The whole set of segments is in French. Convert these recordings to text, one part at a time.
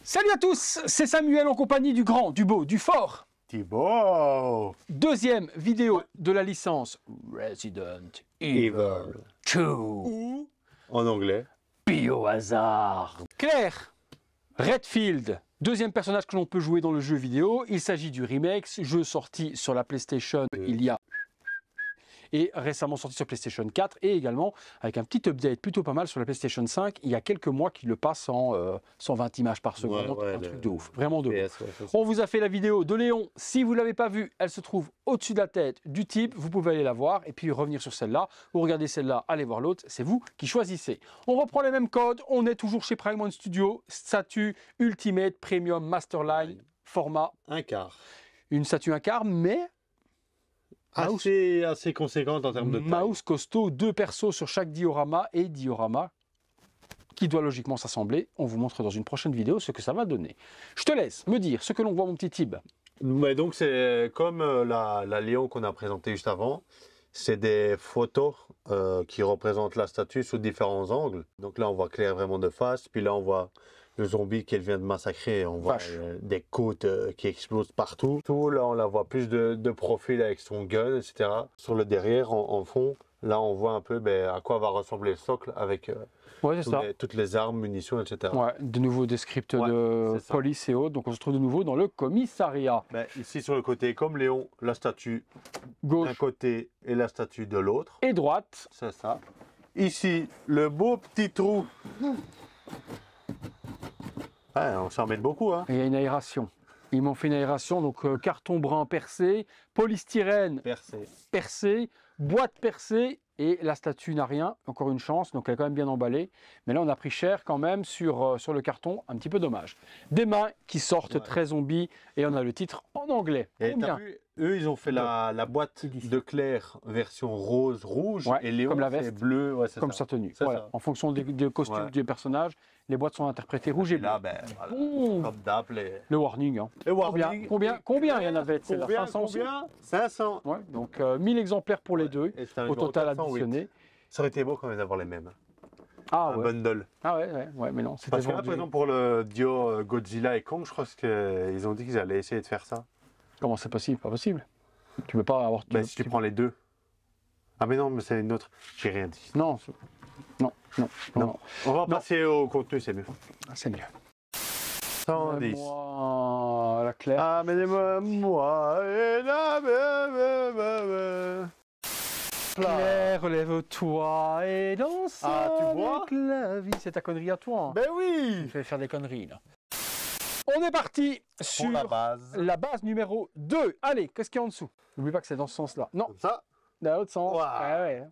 Salut à tous, c'est Samuel en compagnie du grand, du beau, du fort. Thibaut. Deuxième vidéo de la licence Resident Evil 2. Ou en anglais. Biohazard. Claire Redfield, deuxième personnage que l'on peut jouer dans le jeu vidéo. Il s'agit du remake, jeu sorti sur la PlayStation il y a... et récemment sorti sur PlayStation 4 et également avec un petit update plutôt pas mal sur la PlayStation 5 il y a quelques mois qui le passe en 120 images par seconde, un truc de ouf, vraiment de ouf. On vous a fait la vidéo de Léon, si vous ne l'avez pas vue, elle se trouve au-dessus de la tête du type, vous pouvez aller la voir et puis revenir sur celle-là, ou regardez celle-là, allez voir l'autre, c'est vous qui choisissez. On reprend les mêmes codes, on est toujours chez Prime One Studio, statut Ultimate Premium Masterline, format 1/4. Une statue 1/4, mais... Assez conséquente en termes de taille. Mouse costaud, 2 persos sur chaque diorama et diorama qui doit logiquement s'assembler. On vous montre dans une prochaine vidéo ce que ça va donner. Je te laisse me dire ce que l'on voit, mon petit Tib. Mais donc c'est comme la Léon qu'on a présentée juste avant. C'est des photos qui représentent la statue sous différents angles. Donc là on voit Claire vraiment de face, puis là on voit le zombie qu'elle vient de massacrer, on voit des côtes qui explosent partout. Là on la voit plus de profil avec son gun, etc. Sur le derrière, en fond, là on voit un peu à quoi va ressembler le socle avec toutes les armes, munitions, etc. Ouais, de nouveau des scripts de police et autres. Donc on se trouve de nouveau dans le commissariat. Ici sur le côté, comme Léon, la statue gauche d'un côté et la statue de l'autre. Et droite. C'est ça. Ici, le beau petit trou. Ouais, on s'en met beaucoup, hein. Et il y a une aération. Ils m'ont fait une aération, donc carton brun percé, polystyrène percé, boîte percée, et la statue n'a rien, encore une chance, donc elle est quand même bien emballée. Mais là, on a pris cher quand même sur le carton, un petit peu dommage. Des mains qui sortent très zombies, et on a le titre en anglais. Et t'as vu, eux, ils ont fait la boîte de Claire version rose-rouge, et Léon, c'est bleu. Ouais, comme sa tenue. Voilà. En fonction des costumes des personnages, les boîtes sont interprétées rouge et bleu. Là, comme d'hab, le warning. Hein. Le warning. Combien il y en avait? C'est la 500 combien 500. Ouais, donc 1000 exemplaires pour les deux, au total additionné. Ça aurait été beau quand même d'avoir les mêmes. Ah, un bundle. Ah ouais, mais non. Parce que là, par exemple, pour le duo Godzilla et Kong, je crois qu'ils ont dit qu'ils allaient essayer de faire ça. Comment c'est possible? Pas possible. Tu peux pas avoir... si tu prends les deux. Ah mais non, mais c'est une autre. J'ai rien dit. Non. On va passer au contenu, c'est mieux. C'est mieux. 110. Moi, la Claire. Amenez-moi et la Claire, relève-toi et danse. Ah, tu vois avec la vie. C'est ta connerie à toi. Hein. Ben oui. Je vais faire des conneries là. On est parti sur la base numéro 2. Allez, qu'est-ce qu'il y a en dessous? N'oublie pas que c'est dans ce sens-là. Non. Comme ça. Dans l'autre sens. Wow. Ouais.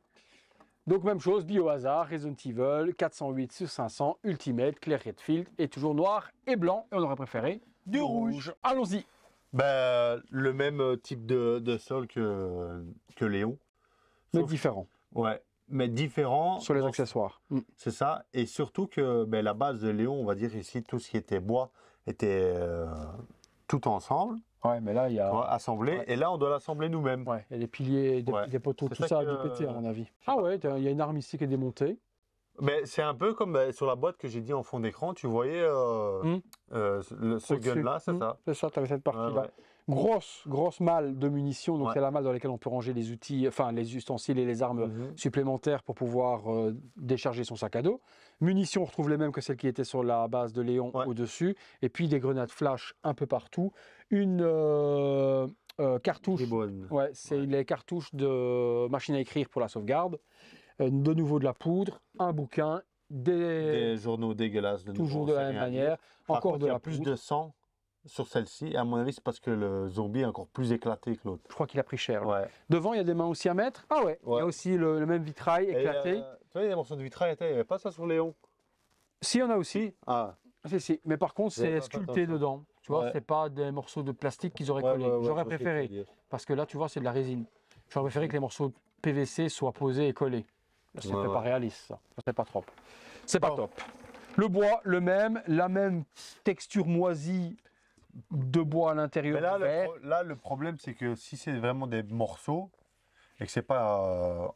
Donc même chose, Biohazard, Resident Evil, 408 sur 500, Ultimate, Claire Redfield, et toujours noir et blanc. Et on aurait préféré du rouge. Allons-y. Le même type de sol que Léon. Mais différent. Ouais, mais différent. Sur les accessoires. C'est ça. Et surtout que la base de Léon, on va dire ici, tout ce qui était bois était tout ensemble. Ouais, mais là, il y a... assemblé. Ouais. Et là, on doit l'assembler nous-mêmes. Ouais, il y a des piliers, des poteaux, tout ça a dû péter, à mon avis. Ah ouais, il y a une arme ici qui est démontée. Mais c'est un peu comme sur la boîte que j'ai dit en fond d'écran. Tu voyais ce gun-là, c'est ça. C'est ça, tu avais cette partie-là. Ouais. Grosse malle de munitions. Donc, c'est la malle dans laquelle on peut ranger les outils, enfin, les ustensiles et les armes supplémentaires pour pouvoir décharger son sac à dos. Munitions, on retrouve les mêmes que celles qui étaient sur la base de Léon au-dessus. Et puis, des grenades flash un peu partout. Une cartouche. Ouais, c'est les cartouches de machine à écrire pour la sauvegarde. De nouveau de la poudre, un bouquin, des journaux dégueulasses. Toujours de la même manière. Encore de la poudre. Plus de sang sur celle-ci. À mon avis, c'est parce que le zombie est encore plus éclaté que l'autre. Je crois qu'il a pris cher. Ouais. Devant, il y a des mains aussi à mettre. Ah ouais. Il y a aussi le même vitrail éclaté. Tu vois, il y a des morceaux de vitrail. Il n'y avait pas ça sur Léon. Si, il y en a aussi. Ah. Si. Mais par contre, c'est sculpté dedans. Tu vois, c'est pas des morceaux de plastique qu'ils auraient collés. J'aurais préféré. Parce que là, tu vois, c'est de la résine. J'aurais préféré que les morceaux de PVC soient posés et collés. C'est pas réaliste, ça. C'est pas trop. C'est pas top. Le bois, le même, la même texture moisie de bois à l'intérieur. Là, le problème, c'est que si c'est vraiment des morceaux et que c'est pas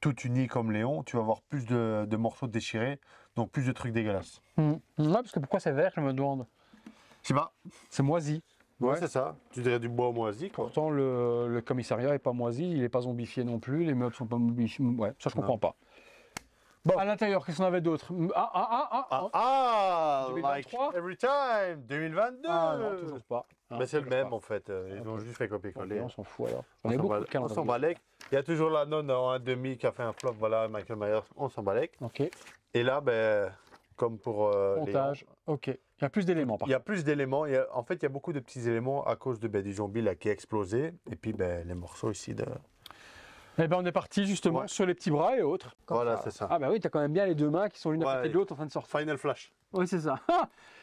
tout uni comme Léon, tu vas avoir plus de morceaux déchirés, donc plus de trucs dégueulasses. Ouais, parce que pourquoi c'est vert, je me demande. Je sais pas. C'est moisi. Ouais, c'est ça. Tu dirais du bois moisi, quoi. Pourtant, le commissariat n'est pas moisi, il n'est pas zombifié non plus, les meubles sont pas zombifiés. Ouais, ça je comprends pas. Bon. À l'intérieur, qu'est-ce qu'on avait d'autre? Like 2023? every time, 2022. Ah non, toujours pas. Ah, Mais c'est le toujours même pas. en fait. Ils ont juste fait copier-coller. On s'en fout alors. On a beaucoup de On calendriers. s'en balèque. Il y a toujours la nonne en 1,5 qui a fait un flop. Voilà, Michael Myers, on s'en balèque. Ok. Et là, ben, comme pour Montage. Ok. Il y a plus d'éléments par il y a plus d'éléments. En fait, il y a beaucoup de petits éléments à cause du zombie là, qui a explosé. Et puis, ben, les morceaux ici de. Eh ben on est parti justement sur les petits bras et autres. Voilà, c'est ça. Ah bah oui, tu as quand même bien les deux mains qui sont l'une à côté de l'autre en train de sortir. Final Flash. Oui, c'est ça.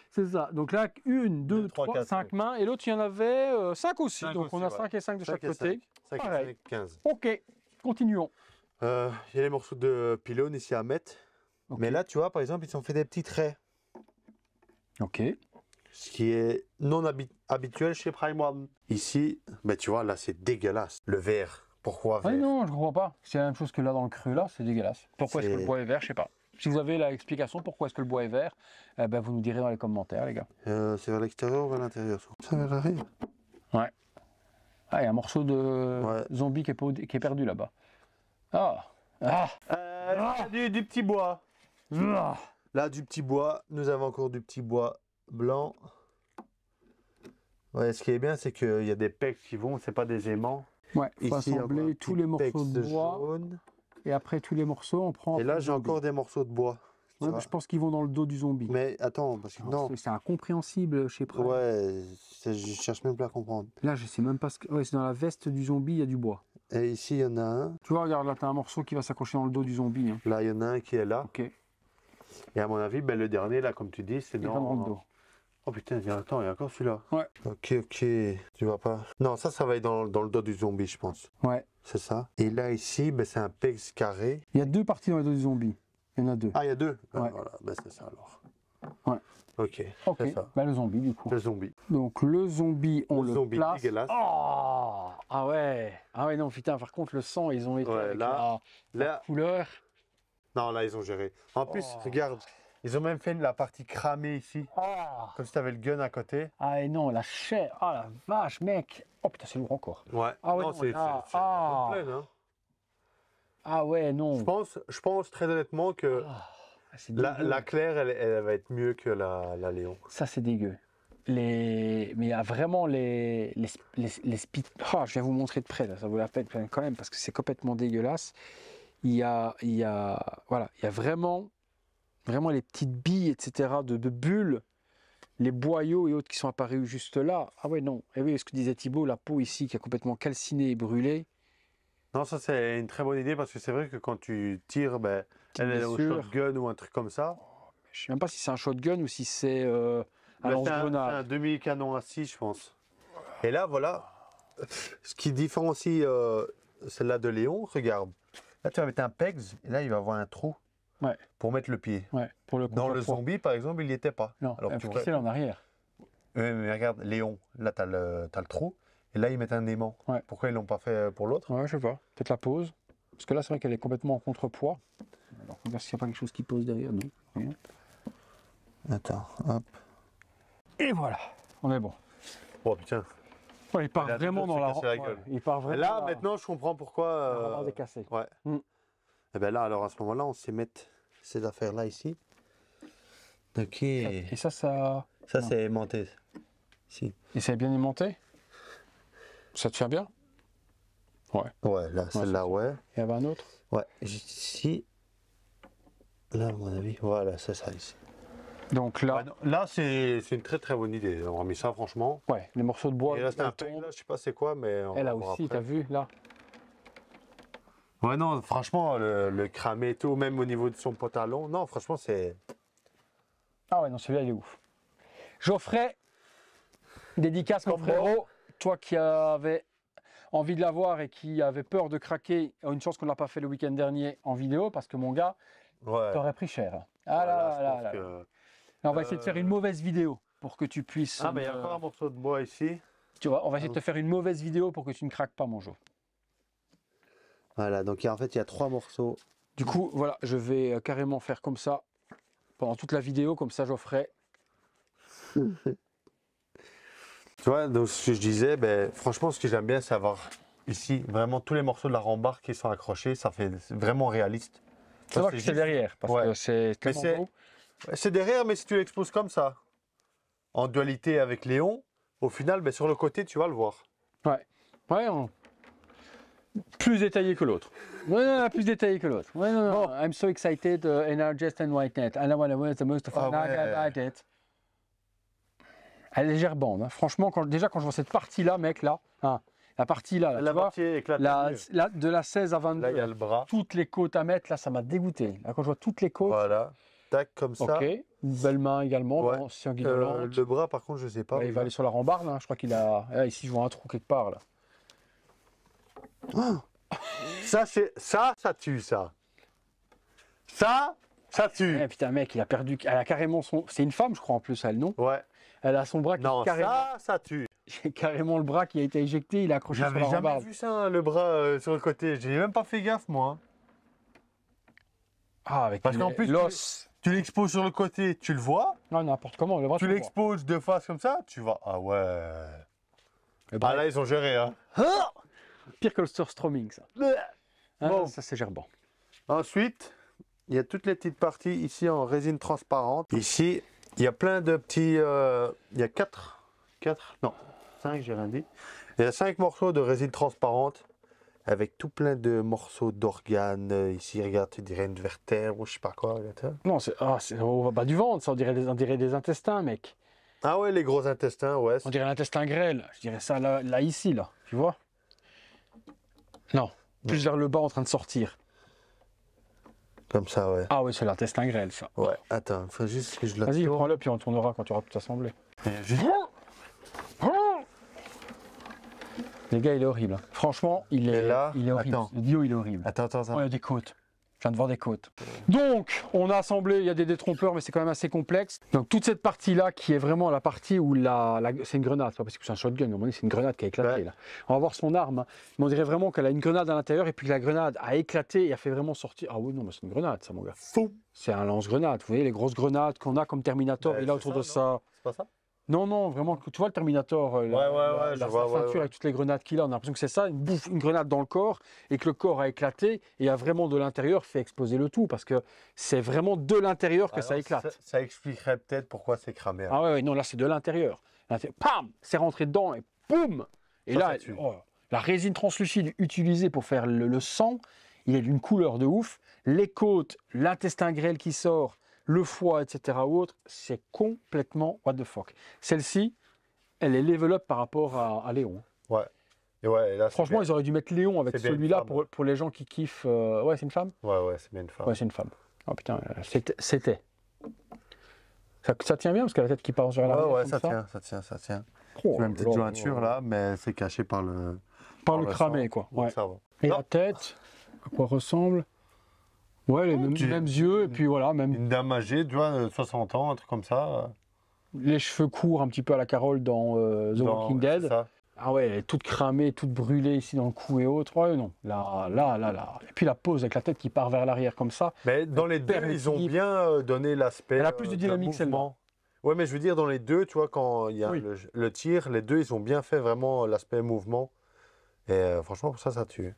C'est ça. Donc là, 1, 2, 3, 5 mains. Et l'autre, il y en avait 5 aussi. Donc on a 5 et 5 de chaque côté. 5 et Pareil. 5, 15. Ok, continuons. Il y a les morceaux de pylône ici à mettre. Okay. Mais là, tu vois, par exemple, ils ont fait des petits traits. Ok. Ce qui est non habituel chez Prime One. Ici, ben, tu vois, là, c'est dégueulasse. Le vert. Pourquoi vert? Oui, non, je ne comprends pas. C'est la même chose que là dans le cru, là, c'est dégueulasse. Pourquoi est-ce que le bois est vert? Je sais pas. Si vous avez l'explication pourquoi est-ce que le bois est vert, ben, vous nous direz dans les commentaires, les gars. C'est vers l'extérieur ou vers l'intérieur? Ça vers l'arrière. Ouais. Ah, il y a un morceau de zombie qui est perdu là-bas. Du petit bois. Ah. Là, du petit bois. Nous avons encore du petit bois blanc. Ouais, ce qui est bien, c'est qu'il y a des pecs qui vont, c'est pas des aimants. Ouais, il faut Ici, assembler tous les morceaux de bois. Jaune. Et après tous les morceaux, on prend. Et là, j'ai encore des morceaux de bois. Ouais, je pense qu'ils vont dans le dos du zombie. Mais attends, parce que non. C'est incompréhensible chez Prime. Ouais, je cherche même pas à comprendre. Là, je sais même pas ce que. Ouais, c'est dans la veste du zombie, il y a du bois. Et ici, il y en a un. Tu vois, regarde, là, t'as un morceau qui va s'accrocher dans le dos du zombie. Hein. Là, il y en a un qui est là. Ok. Et à mon avis, ben, le dernier, là, comme tu dis, c'est dans le dos. Oh putain, attends, il y a encore celui-là. Ouais. Ok, tu vois pas. Non, ça va être dans le dos du zombie, je pense. Ouais. C'est ça. Et là, ici, ben, c'est un pegs carré. Il y a deux parties dans le dos du zombie. Il y en a deux. Ah, il y a deux. Ouais. Voilà, ben, c'est ça alors. Ouais. Ok. C'est ça. Ben, le zombie, du coup. Le zombie. Donc, le zombie, on le zombie place. dégueulasse. Oh ah ouais. Ah ouais, non, putain, par contre, le sang, ils ont été avec la couleur. Non, là, ils ont géré. En plus, regarde, ils ont même fait la partie cramée ici. Comme si tu avais le gun à côté. Ah et non, la chair. Ah la vache, mec. Oh putain, c'est lourd encore. Ouais. Ah ouais, non, non, c'est plein, hein. Ah ouais, non. Je pense très honnêtement que la Claire, elle va être mieux que la Léon. Ça, c'est dégueu. Mais il y a vraiment les je viens vous montrer de près, là, ça vaut la peine quand même, parce que c'est complètement dégueulasse. Il y a vraiment les petites billes, etc., de bulles, les boyaux et autres qui sont apparus juste là. Ah ouais, non. Et oui, ce que disait Thibaut, la peau ici qui est complètement calcinée et brûlée. Non, ça c'est une très bonne idée parce que c'est vrai que quand tu tires, ben, elle est au shotgun ou un truc comme ça. Je ne sais même pas si c'est un shotgun ou si c'est un lance-grenade. C'est un demi-canon à 6, je pense. Et là, voilà. Ce qui différencie celle-là de Léon, regarde. Là, tu vas mettre un pegs et là, il va avoir un trou pour mettre le pied. Ouais, pour le Dans le zombie, par exemple, il n'y était pas. Non, alors tu vois. C'est là en arrière. Mais regarde, Léon, là, tu as le trou. Et là, ils mettent un aimant. Ouais. Pourquoi ils ne l'ont pas fait pour l'autre? Ouais, je sais pas. Peut-être la pose. Parce que là, c'est vrai qu'elle est complètement en contrepoids. Alors, on va voir s'il n'y a pas quelque chose qui pose derrière. Non, rien. Attends, hop. Et voilà, on est bon. Oh putain. Ouais, il part vraiment dans la gueule. Il part vraiment. Là, maintenant, je comprends pourquoi. Décassé. Ouais. Et bien là, alors à ce moment-là, on sait mettre ces affaires-là ici. Ok. Et ça. Ça, c'est aimanté. Si. Et c'est bien aimanté? Ça te fait bien? Ouais. Ouais, là, celle-là, ouais. Il y avait un autre? Ouais, juste ici. Là, à mon avis, voilà, c'est ça ici. Donc là. Ouais, là, c'est une très très bonne idée. On a mis ça, franchement. Ouais, les morceaux de bois. Il reste un peu là, je sais pas c'est quoi, mais. Elle a aussi, t'as vu, là? Ouais, non, franchement, le cramé et tout, même au niveau de son pantalon, non, franchement, c'est. Ah ouais, non, celui-là, il est ouf. Geoffrey, dédicace, mon frérot. Toi qui avais envie de l'avoir et qui avait peur de craquer, une chance qu'on ne l'a pas fait le week-end dernier en vidéo, parce que mon gars, t'aurais pris cher. Ah là. On va essayer de faire une mauvaise vidéo pour que tu puisses. Ah, mais il y a encore un morceau de bois ici. Tu vois, on va essayer de te faire une mauvaise vidéo pour que tu ne craques pas, mon Joe. Voilà, donc en fait, il y a 3 morceaux. Du coup, voilà, je vais carrément faire comme ça pendant toute la vidéo, comme ça, Geoffrey. Tu vois, donc ce que je disais, ben, franchement, ce que j'aime bien, c'est avoir ici vraiment tous les morceaux de la rambarde qui sont accrochés. Ça fait vraiment réaliste. Ça va que c'est derrière, parce que c'est tellement beau. C'est derrière, mais si tu l'exposes comme ça, en dualité avec Léon, au final, ben, sur le côté, tu vas le voir. Ouais. Ouais, plus détaillé que l'autre. Ouais, non, plus détaillé que l'autre. Ouais, non, non. I'm so excited, energized and white net. And I want to wear the most of it. Elle est gerbande. Hein. Franchement, déjà quand je vois cette partie-là, mec, là, hein, la partie là, la tu vois, partie éclatée. de la 16 à 22, là, il y a le bras. Toutes les côtes à mettre, là, ça m'a dégoûté. Là, quand je vois toutes les côtes. Voilà. Tac, comme ça. Ok, une belle main également, ouais. Le bras, par contre, je sais pas. Ouais, il va aller sur la rambarde, hein. Je crois qu'il a. Là, ici, je vois un trou quelque part, là. Oh, ça tue, ça. Ça tue. Eh, putain, mec, il a perdu. Elle a carrément son. C'est une femme, je crois, en plus, elle, non? Ouais. Elle a son bras qui non, carrément. Ça tue. J'ai carrément le bras qui a été éjecté, il a accroché sur la rambarde. J'avais jamais vu ça, hein, le bras sur le côté. J'ai même pas fait gaffe, moi. Ah, avec parce qu'en plus, l'os. Tu l'exposes sur le côté, tu le vois. Non, n'importe comment, le bras. Tu l'exposes de face comme ça, tu vois. Ah ouais. Ah là, ils ont géré, hein. Pire que le surstroming, ça. Hein, bon. Ça, c'est gerbant. Ensuite, il y a toutes les petites parties ici en résine transparente. Ici, il y a plein de petits. Il y a 5, j'ai rien dit. Il y a 5 morceaux de résine transparente avec tout plein de morceaux d'organes. Ici, regarde, tu dirais une vertèbre ou je sais pas quoi. Regarde. Non, c'est au bas du ventre, ça, on dirait des intestins, mec. Ah ouais, les gros intestins, ouais. On dirait l'intestin grêle. Je dirais ça là, ici, là. Tu vois? Non, plus vers le bas en train de sortir. Comme ça, ouais. Ah oui, c'est l'intestin grêle, ça. Ouais, attends, il faut juste que je le tourne. Vas-y, prends-le, puis on tournera quand tu auras tout assemblé. Les gars, il est horrible. Franchement, il est horrible. Attends. Le Dio, il est horrible. Attends. Oh, il y a des côtes. Je viens de voir des côtes. Donc, on a assemblé, il y a des détrompeurs, mais c'est quand même assez complexe. Donc, toute cette partie-là, qui est vraiment la partie où c'est une grenade, c'est pas parce que c'est un shotgun, mais c'est une grenade qui a éclaté. Ouais. Là. On va voir son arme, hein. Mais on dirait vraiment qu'elle a une grenade à l'intérieur et puis que la grenade a éclaté et a fait vraiment sortir. Ah oui, non, mais c'est une grenade, ça, mon gars. Fou. C'est un lance-grenade. Vous voyez, les grosses grenades qu'on a comme Terminator, et là, autour de ça. C'est pas ça? Non, vraiment, tu vois le Terminator, la ceinture avec toutes les grenades qu'il a, on a l'impression que c'est ça, une grenade dans le corps, et que le corps a éclaté, et a vraiment de l'intérieur fait exploser le tout, parce que c'est vraiment de l'intérieur que ça éclate. Ça expliquerait peut-être pourquoi c'est cramé. Hein. Ah ouais, non, là c'est de l'intérieur. Pam, c'est rentré dedans, et boum. Et là, la résine translucide utilisée pour faire le sang, il est d'une couleur de ouf. Les côtes, l'intestin grêle qui sort, le foie, etc. ou autre, c'est complètement what the fuck. Celle-ci, elle est level up par rapport à Léon. Ouais. Et ouais, là, franchement, ils auraient dû mettre Léon avec celui-là pour les gens qui kiffent. Ouais, c'est une femme? Ouais, c'est bien une femme. Ouais, c'est une femme. Oh putain, c'était. Ça tient bien parce qu'elle a la tête qui part vers l'arrière. Ouais, ça tient. Oh, tu as une petite jointure là, mais c'est caché par le. Par le cramé, quoi. Ouais. Ça va. Et la tête, à quoi ressemble? Ouais, les mêmes yeux, et puis voilà. Même... Une dame âgée, tu vois, 60 ans, un truc comme ça. Les cheveux courts, un petit peu à la Carole dans The Walking Dead. Ah ouais, elle est toute cramée, toute brûlée ici dans le cou et autres. Ouais, non, là. Et puis la pose avec la tête qui part vers l'arrière comme ça. Mais dans les deux, ils ont bien donné l'aspect. Elle a plus de dynamique, celle-là. Ouais, mais je veux dire, dans les deux, tu vois, quand il y a le tir, les deux, ils ont bien fait vraiment l'aspect mouvement. Et franchement, pour ça, ça tue.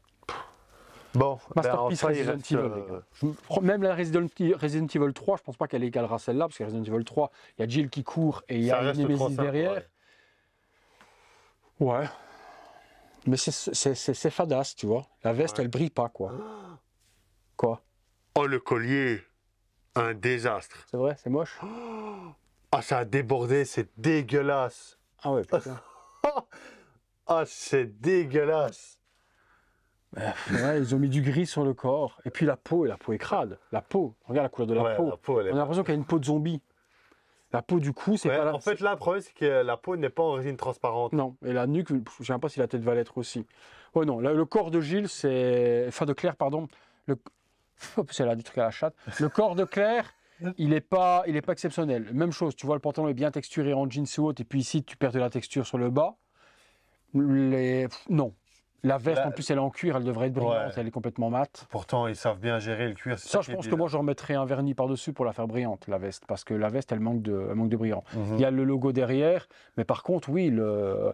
Bon, Masterpiece Resident Evil, les gars. Même la Resident Evil 3, je pense pas qu'elle égalera celle-là, parce que Resident Evil 3, il y a Jill qui court et il y a une Nemesis derrière. Ouais. Mais c'est fadasse, tu vois. La veste, elle brille pas, quoi. Quoi? Oh, le collier, un désastre. C'est vrai, c'est moche. Ah, ça a débordé, c'est dégueulasse. Ah ouais, putain. Ah, c'est dégueulasse. Ouais, ils ont mis du gris sur le corps. Et puis la peau est crade. La peau, regarde la couleur de la peau. On a l'impression qu'elle a une peau de zombie. La peau du cou, c'est pas... En fait, là, le problème, c'est que la peau n'est pas en résine transparente. Non, et la nuque, je ne sais pas si la tête va l'être aussi. Ouais, non, le corps de Gilles, c'est... Enfin, de Claire, pardon. Elle a des trucs à la chatte. Le corps de Claire, il n'est pas exceptionnel. Même chose, tu vois, le pantalon est bien texturé en jeans ou autre, et puis ici, tu perds de la texture sur le bas. Non. La veste, en plus, elle est en cuir, elle devrait être brillante, elle est complètement mate. Pourtant, ils savent bien gérer le cuir. Ça, je pense que moi, je remettrais un vernis par-dessus pour la faire brillante, la veste, parce que la veste, elle manque de brillant. Il y a le logo derrière, mais par contre, oui, le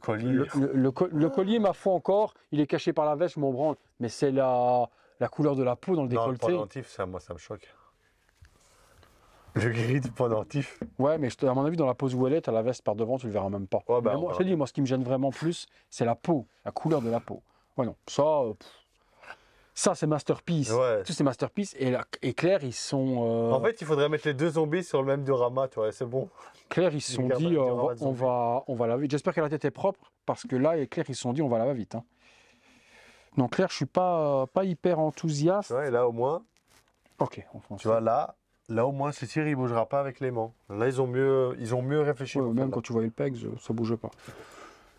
collier. Le collier, ma foi encore, il est caché par la veste, je m'en branle, mais c'est la couleur de la peau dans le décolleté. Le pendentif, ça, moi, ça me choque. Le gris du pendentif. Ouais, mais à mon avis, dans la pose où elle est, à la veste par devant, tu le verras même pas. Ouais, bah, moi, je te dis, moi, ce qui me gêne vraiment plus, c'est la peau, la couleur de la peau. Ouais, non, ça c'est Masterpiece. Ouais. Tous ces Masterpiece et Claire, ils sont. En fait, il faudrait mettre les deux zombies sur le même diorama, tu vois, c'est bon. Claire, ils se sont dit, on va laver vite. J'espère que la tête est propre, parce que là, et Claire, ils se sont dit, on va laver vite. Hein. Non, Claire, je suis pas hyper enthousiaste. Ouais, là, au moins. Ok, on fonce. Tu vois, là au moins, c'est sûr, il ne bougera pas avec l'aimant. Là, ils ont mieux réfléchi. Ouais, même quand tu vois le peg, ça ne bouge pas.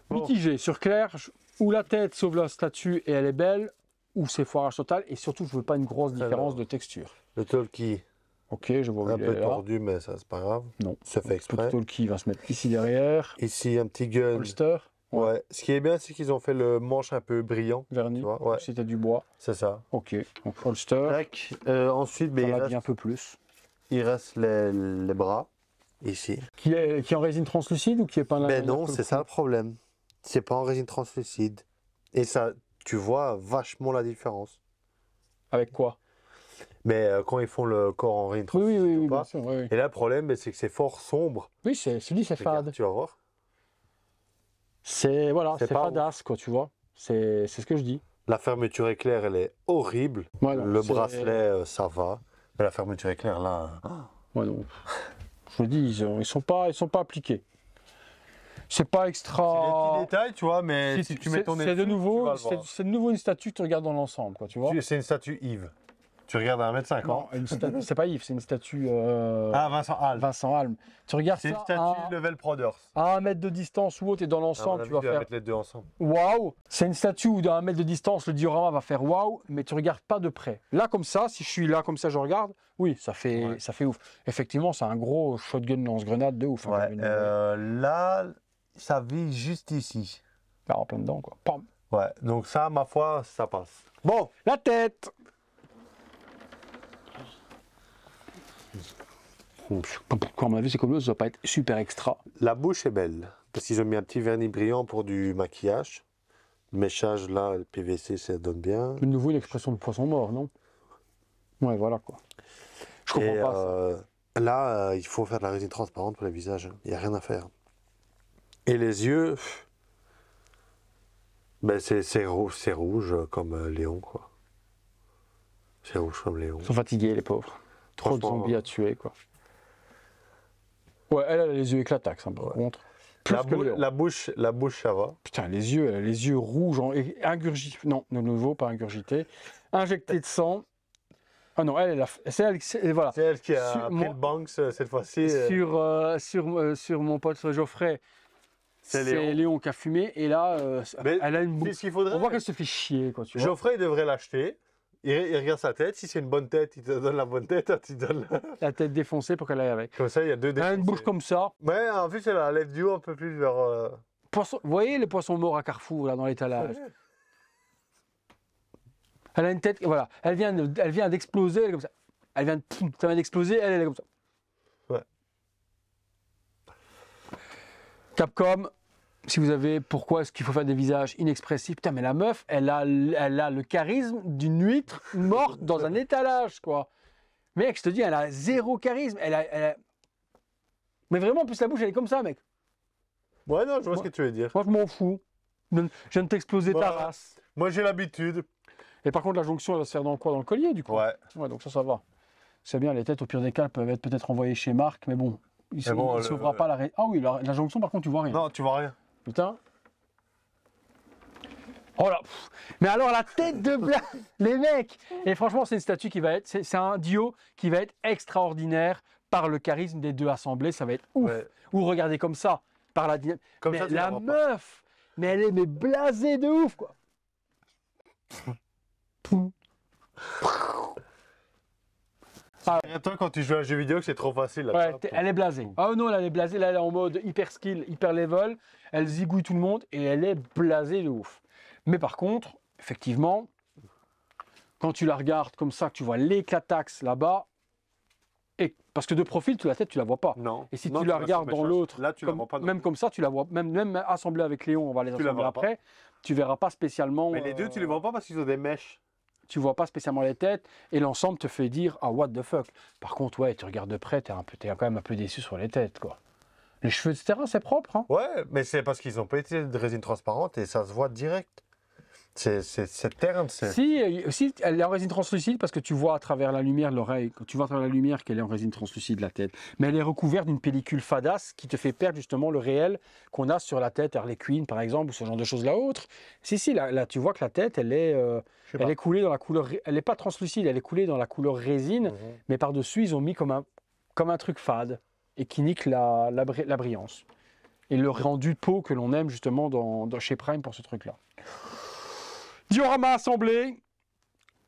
Bon. Mitigé sur Claire, où la tête sauve la statue et elle est belle, ou c'est foirage total, et surtout, je veux pas une grosse différence de texture. Le talkie. Ok, je vois où un il est peu là. tordu, mais ça, c'est pas grave. Non. Ça fait exprès. Le talkie va se mettre ici derrière. Ici, un petit gun. Holster. Ouais. Ce qui est bien, c'est qu'ils ont fait le manche un peu brillant. Vernis. Tu vois, ouais. C'était du bois. C'est ça. Ok. Donc holster. Tac. Ensuite, il reste un peu plus. Il reste les bras. Ici. Qui est en résine translucide ou qui est pas en Ben non, c'est ça le problème. C'est pas en résine translucide. Et ça, tu vois vachement la différence. Avec quoi? Mais quand ils font le corps en résine translucide, oui, bien sûr, oui. Et là, le problème, c'est que c'est fort sombre. Oui, c'est fade. Tu vas voir. C'est fadasse, quoi, tu vois. C'est ce que je dis. La fermeture éclair, elle est horrible. Voilà, le bracelet, ça va. Mais la fermeture éclair, là... Ouais, non. Je dis, ils sont pas appliqués. C'est pas extra. C'est des petits détails, tu vois, mais si tu mets ton nez c'est de dessus, nouveau, tu vas le voir. c'est de nouveau une statue que tu regardes dans l'ensemble, quoi, tu vois. C'est une statue Yves. Tu regardes à 1m50. Non, c'est pas Yves, c'est une statue. Vincent Halm. Vincent Halm. Tu regardes ça. C'est une statue Level Brothers. À 1 mètre de distance ou autre et dans l'ensemble, tu vas faire. Mettre les deux ensemble. Waouh! C'est une statue où dans 1 mètre de distance, le diorama va faire waouh, mais tu regardes pas de près. Là, comme ça, si je suis là, comme ça, je regarde, oui, ça fait ouf. Effectivement, c'est un gros shotgun lance-grenade de ouf. Ouais, là, ça vise juste ici. Là, en plein dedans, quoi. Pam. Ouais, donc ça, ma foi, ça passe. Bon, la tête! À mon avis, c'est comme l'autre, ça va pas être super extra. La bouche est belle, parce qu'ils ont mis un petit vernis brillant pour du maquillage. Le méchage, là, le PVC, ça donne bien. De nouveau, une expression de poisson mort, non? Ouais, voilà, quoi. Je comprends pas ça. Là, il faut faire de la résine transparente pour les visages. Il n'y a rien à faire. Et les yeux, ben c'est rouge comme Léon, quoi. C'est rouge comme Léon. Ils sont fatigués, les pauvres. Trop de zombies à tuer, quoi. Ouais, elle a les yeux éclataxes, hein, par contre. La bouche, ça va. Putain, les yeux rouges, ingurgités. Non, de nouveau, pas ingurgités. Injectés de sang. Ah non, c'est elle, voilà. C'est elle qui a pris le Banks cette fois-ci. Sur mon pote Geoffrey, c'est Léon qui a fumé. Et là, elle a une bouche. On voit qu'elle se fait chier, quoi, tu vois. Geoffrey, il devrait l'acheter. Il regarde sa tête. Si c'est une bonne tête, il te donne la bonne tête. Tu donnes la tête défoncée pour qu'elle aille avec. Comme ça, il y a deux défoncés. Elle a une bouche comme ça. Ouais, en plus, elle a la lèvre du haut un peu plus vers... Vous voyez les poissons morts à Carrefour, là, dans l'étalage? Elle a une tête, voilà, elle vient d'exploser, elle est comme ça. Ça vient d'exploser, elle est comme ça. Ouais. Capcom, si vous avez, pourquoi est-ce qu'il faut faire des visages inexpressifs? Putain, mais la meuf, elle a le charisme d'une huître morte dans un étalage, quoi. Mec, je te dis, elle a zéro charisme. Elle a... Mais vraiment, en plus, la bouche, elle est comme ça, mec. Ouais, non, je vois ce que tu veux dire. Moi, je m'en fous. Je viens de t'exploser ta race. Moi, j'ai l'habitude. Et par contre, la jonction, elle va se faire dans quoi? Dans le collier, du coup? Ouais. Ouais, donc ça va. C'est bien, les têtes, au pire des cas, peuvent être peut-être envoyées chez Marc, mais bon, il ne s'ouvrira pas la... Ah oui, la jonction, par contre, tu vois rien. Non, tu vois rien. Putain. Oh là. Mais alors, la tête de Black, les mecs. Et franchement, c'est une statue qui va être... C'est un duo qui va être extraordinaire par le charisme des deux assemblés. Ça va être ouf. Ouais. Ou regardez comme ça, par la dynamique. Mais ça, la meuf, mais elle est blasée de ouf, quoi. Toi, quand tu joues à un jeu vidéo, que c'est trop facile. Là, ouais, elle est blasée. Ah non, elle est blasée. Là, elle est en mode hyper skill, hyper level. Elle zigouille tout le monde et elle est blasée de ouf. Mais par contre, effectivement, quand tu la regardes comme ça, que tu vois l'éclataxe là-bas, et parce que de profil, la tête, tu la vois pas. Non. Et si Non, tu la regardes dans l'autre, là, tu la vois pas. même comme ça, tu la vois, même assemblée avec Léon, on va les assembler après, tu verras pas spécialement. Mais les deux, tu les vois pas parce qu'ils ont des mèches. Tu vois pas spécialement les têtes, et l'ensemble te fait dire ah what the fuck. Par contre, ouais, tu regardes de près, t'es quand même un peu déçu sur les têtes, quoi. Les cheveux, etc., c'est propre, hein. Ouais, mais c'est parce qu'ils ont pas été de résine transparente et ça se voit direct. C'est terne. Si, elle est en résine translucide parce que tu vois à travers la lumière l'oreille, tu vois à travers la lumière qu'elle est en résine translucide la tête. Mais elle est recouverte d'une pellicule fadasse qui te fait perdre justement le réel qu'on a sur la tête Harley Quinn par exemple ou ce genre de choses là autre. Si, là tu vois que la tête elle est coulée dans la couleur, elle n'est pas translucide, elle est coulée dans la couleur résine, mais par-dessus ils ont mis comme un truc fade et qui nique la brillance. Et le rendu de peau que l'on aime justement chez Prime pour ce truc là. Diorama assemblé,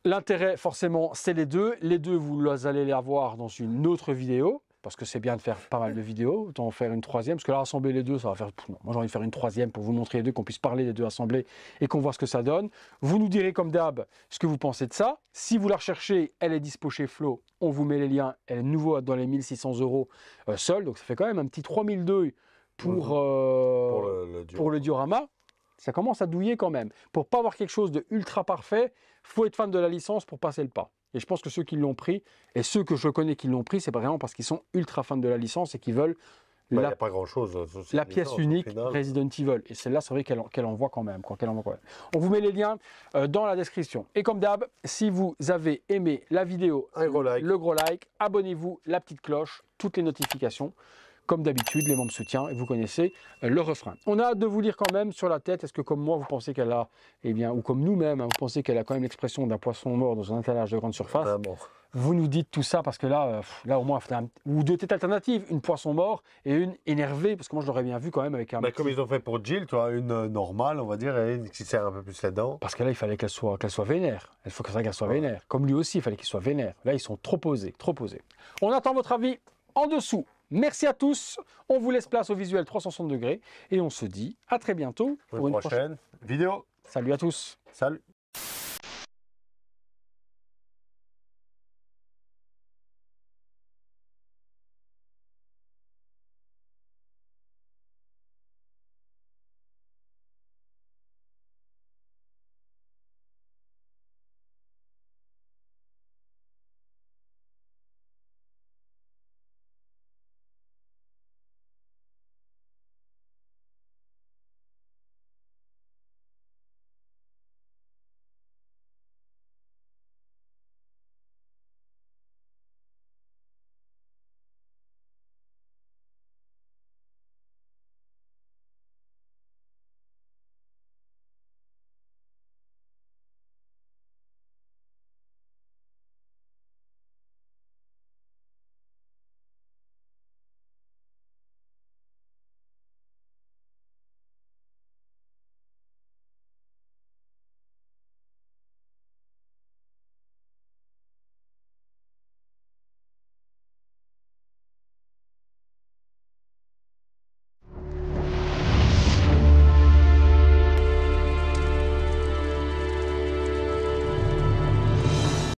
l'intérêt forcément c'est les deux. Les deux vous allez les avoir dans une autre vidéo, parce que c'est bien de faire pas mal de vidéos, autant en faire une troisième, parce que là assembler les deux ça va faire... Non, moi j'ai envie de faire une troisième pour vous montrer les deux, qu'on puisse parler des deux assemblés et qu'on voit ce que ça donne. Vous nous direz comme d'hab ce que vous pensez de ça. Si vous la recherchez, elle est dispo chez Flow, on vous met les liens, elle est nouveau dans les 1600 € seule, donc ça fait quand même un petit 3002 pour le diorama. Ça commence à douiller quand même. Pour pas avoir quelque chose de ultra parfait, faut être fan de la licence pour passer le pas. Et je pense que ceux qui l'ont pris, et ceux que je connais qui l'ont pris, c'est vraiment parce qu'ils sont ultra fans de la licence et qu'ils veulent y a pas grand chose, la pièce unique Resident Evil. Et celle-là, c'est vrai qu'elle envoie quand même, On vous met les liens dans la description. Et comme d'hab, si vous avez aimé la vidéo, le gros like, abonnez-vous, la petite cloche, toutes les notifications. Comme d'habitude, les membres soutiens, et vous connaissez le refrain. On a hâte de vous lire quand même sur la tête. Est-ce que comme moi, vous pensez qu'elle a, ou comme nous-mêmes, vous pensez qu'elle a quand même l'expression d'un poisson mort dans un étalage de grande surface? Vous nous dites tout ça parce que là au moins, ou deux têtes alternatives, une poisson mort et une énervée, parce que moi je l'aurais bien vu quand même avec un... Comme ils ont fait pour Jill, tu vois, une normale, on va dire, et une qui serre un peu plus les dents. Parce que là, il fallait qu'elle soit vénère. Il faut qu'elle soit vénère. Comme lui aussi, il fallait qu'il soit vénère. Là, ils sont trop posés. On attend votre avis en dessous. Merci à tous, on vous laisse place au visuel 360 degrés et on se dit à très bientôt pour une prochaine vidéo. Salut à tous. Salut.